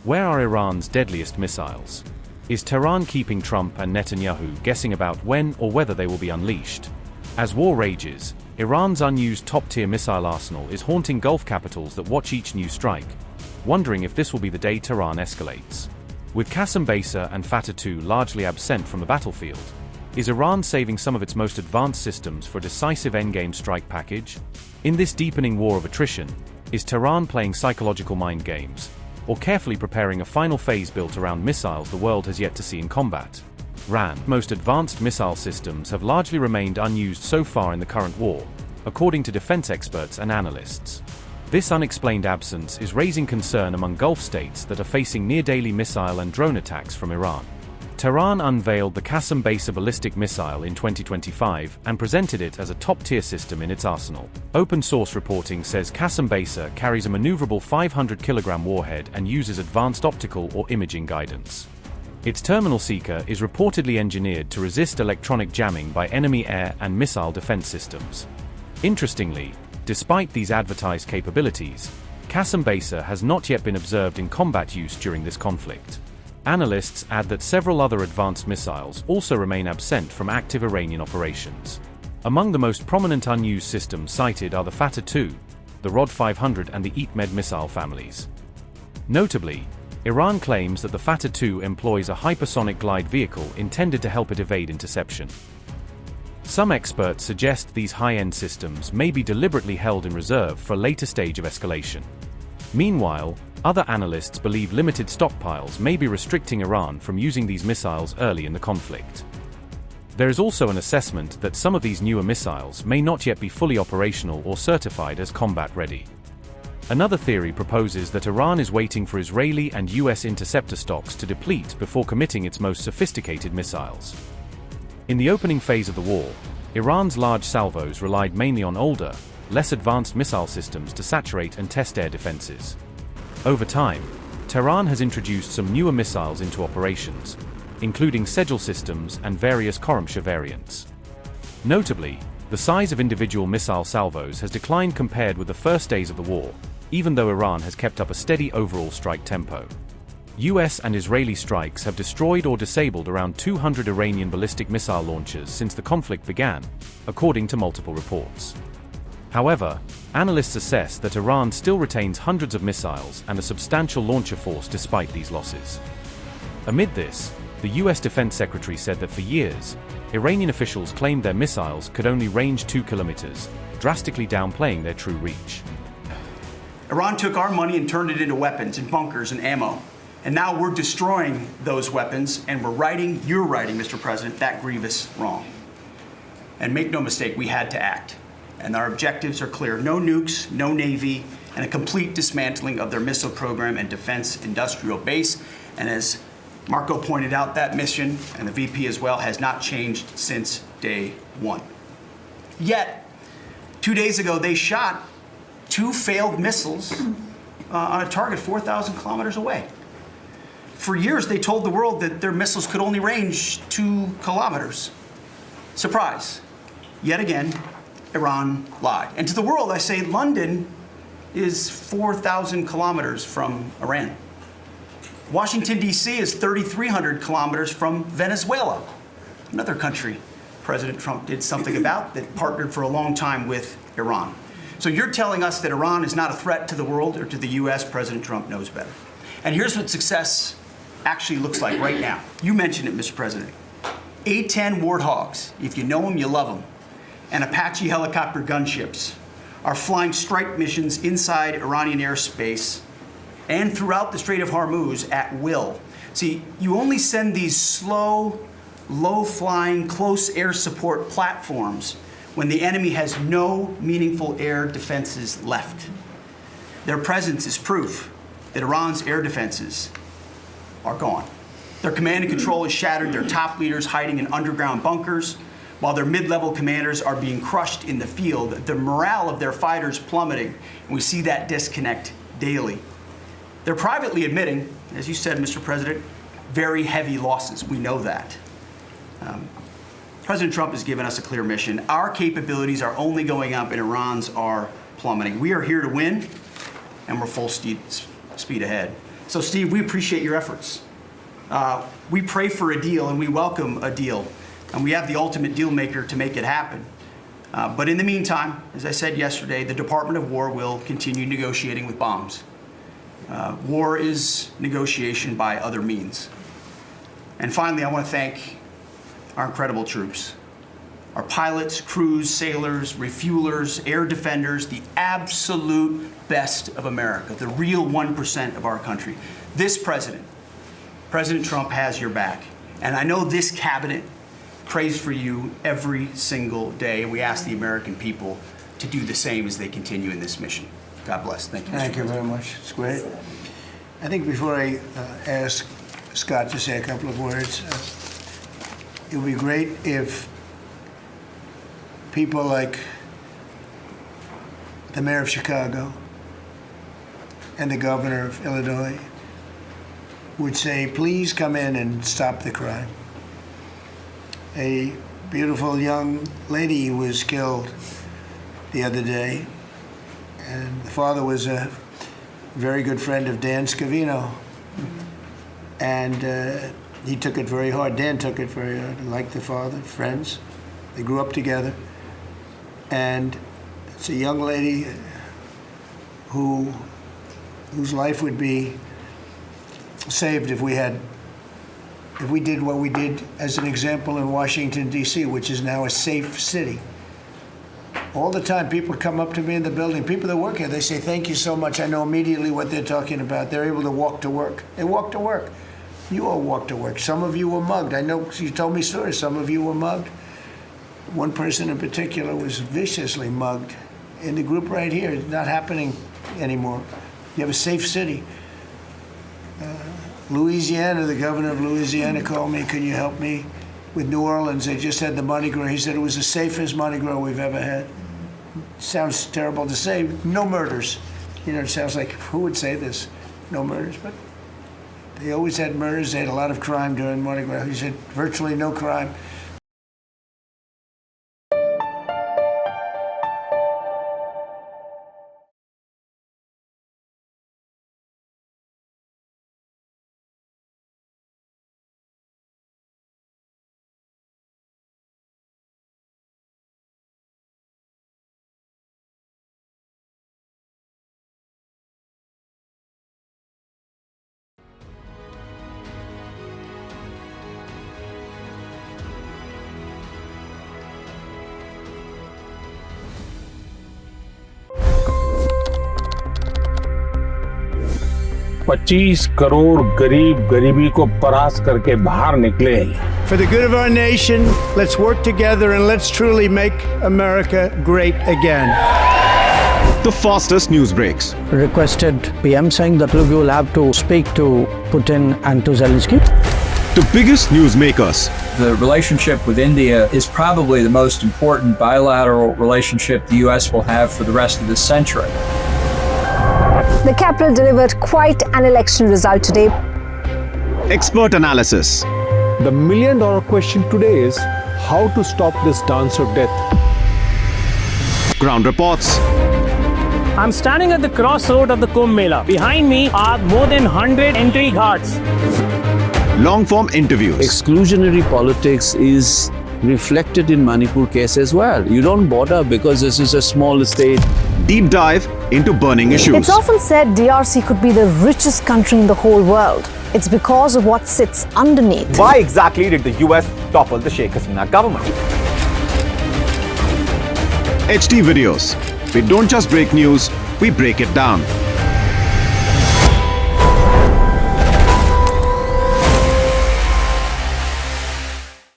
Where are Iran's deadliest missiles? Is Tehran keeping Trump and Netanyahu guessing about when or whether they will be unleashed? As war rages, Iran's unused top-tier missile arsenal is haunting Gulf capitals that watch each new strike, wondering if this will be the day Tehran escalates. With Qassem Basir and Fattah-2 largely absent from the battlefield, is Iran saving some of its most advanced systems for a decisive endgame strike package? In this deepening war of attrition, is Tehran playing psychological mind games, or carefully preparing a final phase built around missiles the world has yet to see in combat? Iran's most advanced missile systems have largely remained unused so far in the current war, according to defense experts and analysts. This unexplained absence is raising concern among Gulf states that are facing near-daily missile and drone attacks from Iran. Tehran unveiled the Qassem Basir ballistic missile in 2025 and presented it as a top-tier system in its arsenal. Open-source reporting says Qassem Basir carries a maneuverable 500-kilogram warhead and uses advanced optical or imaging guidance. Its terminal seeker is reportedly engineered to resist electronic jamming by enemy air and missile defense systems. Interestingly, despite these advertised capabilities, Qassem Basir has not yet been observed in combat use during this conflict. Analysts add that several other advanced missiles also remain absent from active Iranian operations. Among the most prominent unused systems cited are the Fattah-2, the Rod 500 and the Etemad missile families. Notably, Iran claims that the Fattah-2 employs a hypersonic glide vehicle intended to help it evade interception. Some experts suggest these high-end systems may be deliberately held in reserve for a later stage of escalation. Meanwhile, other analysts believe limited stockpiles may be restricting Iran from using these missiles early in the conflict. There is also an assessment that some of these newer missiles may not yet be fully operational or certified as combat-ready. Another theory proposes that Iran is waiting for Israeli and US interceptor stocks to deplete before committing its most sophisticated missiles. In the opening phase of the war, Iran's large salvos relied mainly on older, less advanced missile systems to saturate and test air defenses. Over time, Tehran has introduced some newer missiles into operations, including Sejjil systems and various Khorramshahr variants. Notably, the size of individual missile salvos has declined compared with the first days of the war, even though Iran has kept up a steady overall strike tempo. US and Israeli strikes have destroyed or disabled around 200 Iranian ballistic missile launchers since the conflict began, according to multiple reports. However, analysts assess that Iran still retains hundreds of missiles and a substantial launcher force despite these losses. Amid this, the US Defense Secretary said that for years, Iranian officials claimed their missiles could only range 2 kilometers, drastically downplaying their true reach. Iran took our money and turned it into weapons and bunkers and ammo. And now we're destroying those weapons, and you're righting, Mr. President, that grievous wrong. And make no mistake, we had to act. And our objectives are clear: no nukes, no Navy, and a complete dismantling of their missile program and defense industrial base. And as Marco pointed out, that mission, and the VP as well, has not changed since day one. Yet, 2 days ago, they shot 2 failed missiles on a target 4,000 kilometers away. For years, they told the world that their missiles could only range 2 kilometers. Surprise. Yet again, Iran lied. And to the world, I say London is 4,000 kilometers from Iran. Washington, D.C. is 3,300 kilometers from Venezuela, another country President Trump did something about that partnered for a long time with Iran. So you're telling us that Iran is not a threat to the world or to the U.S. President Trump knows better. And here's what success actually looks like right now. You mentioned it, Mr. President. A-10 Warthogs, if you know them, you love them, and Apache helicopter gunships are flying strike missions inside Iranian airspace and throughout the Strait of Hormuz at will. See, you only send these slow, low-flying, close air support platforms when the enemy has no meaningful air defenses left. Their presence is proof that Iran's air defenses are gone. Their command and control is shattered, their top leaders hiding in underground bunkers, while their mid-level commanders are being crushed in the field. The morale of their fighters plummeting, and we see that disconnect daily. They're privately admitting, as you said, Mr. President, very heavy losses. We know that. President Trump has given us a clear mission. Our capabilities are only going up and Iran's are plummeting. We are here to win, and we're full speed ahead. So, Steve, we appreciate your efforts. We pray for a deal and we welcome a deal. And we have the ultimate deal maker to make it happen. But in the meantime, as I said yesterday, the Department of War will continue negotiating with bombs. War is negotiation by other means. And finally, I want to thank our incredible troops. Our pilots, crews, sailors, refuelers, air defenders, the absolute best of America, the real 1% of our country. This president, President Trump, has your back. And I know this cabinet prays for you every single day. And we ask the American people to do the same as they continue in this mission. God bless. Thank you. Thank you very much. It's great. I think before I ask Scott to say a couple of words, it would be great if people like the mayor of Chicago and the governor of Illinois would say, please come in and stop the crime. A beautiful young lady was killed the other day, and the father was a very good friend of Dan Scavino. And he took it very hard. Dan took it very hard, like the father, friends. They grew up together. And it's a young lady whose life would be saved if we did what we did as an example in Washington, D.C., which is now a safe city. All the time, people come up to me in the building, people that work here, they say, thank you so much. I know immediately what they're talking about. They're able to walk to work. They walk to work. You all walk to work. Some of you were mugged. I know you told me stories. Some of you were mugged. One person in particular was viciously mugged in the group right here. It's not happening anymore. You have a safe city. Louisiana, the governor of Louisiana called me, can you help me with New Orleans? They just had the Mardi Gras. He said it was the safest Mardi Gras we've ever had. Sounds terrible to say, no murders. You know, it sounds like, who would say this? No murders, but they always had murders. They had a lot of crime during Mardi Gras. He said virtually no crime. $25 crore गरीब गरीबी को परास्त करके बाहर निकले। For the good of our nation, let's work together and let's truly make America great again. The fastest news breaks. Requested PM saying that look, you will have to speak to Putin and to Zelensky. The biggest news makers. The relationship with India is probably the most important bilateral relationship the U.S. will have for the rest of this century. The capital delivered quite an election result today. Expert analysis. The million-dollar question today is how to stop this dance of death. Ground reports. I'm standing at the crossroad of the Kumbh Mela. Behind me are more than 100 entry ghats. Long-form interviews. Exclusionary politics is reflected in Manipur case as well. You don't bother because this is a small state. Deep dive into burning issues. It's often said DRC could be the richest country in the whole world. It's because of what sits underneath. Why exactly did the US topple the Sheikh Hasina government? HT videos. We don't just break news, we break it down.